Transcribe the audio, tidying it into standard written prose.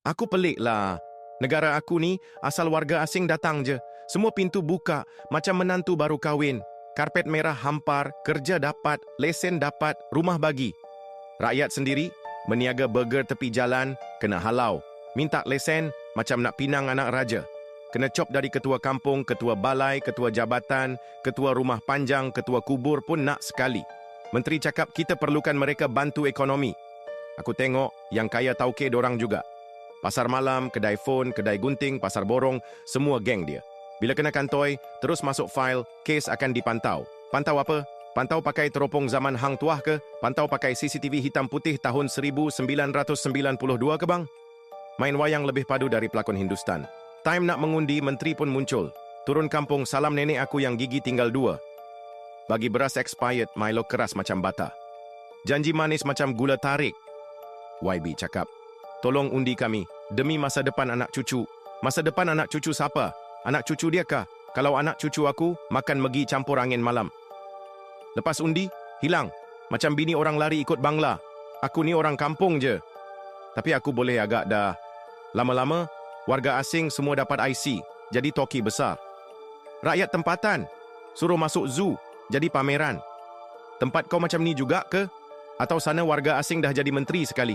Aku pelik lah. Negara aku ni asal warga asing datang je. Semua pintu buka macam menantu baru kahwin. Karpet merah hampar, kerja dapat, lesen dapat, rumah bagi. Rakyat sendiri meniaga burger tepi jalan kena halau. Minta lesen macam nak pinang anak raja. Kena cop dari ketua kampung, ketua balai, ketua jabatan, ketua rumah panjang, ketua kubur pun nak sekali. Menteri cakap kita perlukan mereka bantu ekonomi. Aku tengok yang kaya tauke dorang juga. Pasar malam, kedai phone, kedai gunting, pasar borong, semua geng dia. Bila kena kantoi, terus masuk file, kes akan dipantau. Pantau apa? Pantau pakai teropong zaman Hang Tuah ke? Pantau pakai CCTV hitam putih tahun 1992 ke bang? Main wayang lebih padu dari pelakon Hindustan. Time nak mengundi, menteri pun muncul. Turun kampung, salam nenek aku yang gigi tinggal 2. Bagi beras expired, Milo keras macam bata. Janji manis macam gula tarik. YB cakap, tolong undi kami, demi masa depan anak cucu. Masa depan anak cucu siapa? Anak cucu dia kah? Kalau anak cucu aku, makan megi campur angin malam. Lepas undi, hilang. Macam bini orang lari ikut bangla. Aku ni orang kampung je. Tapi aku boleh agak dah. Lama-lama, warga asing semua dapat IC, jadi toki besar. Rakyat tempatan, suruh masuk zoo, jadi pameran. Tempat kau macam ni juga ke? Atau sana warga asing dah jadi menteri sekali?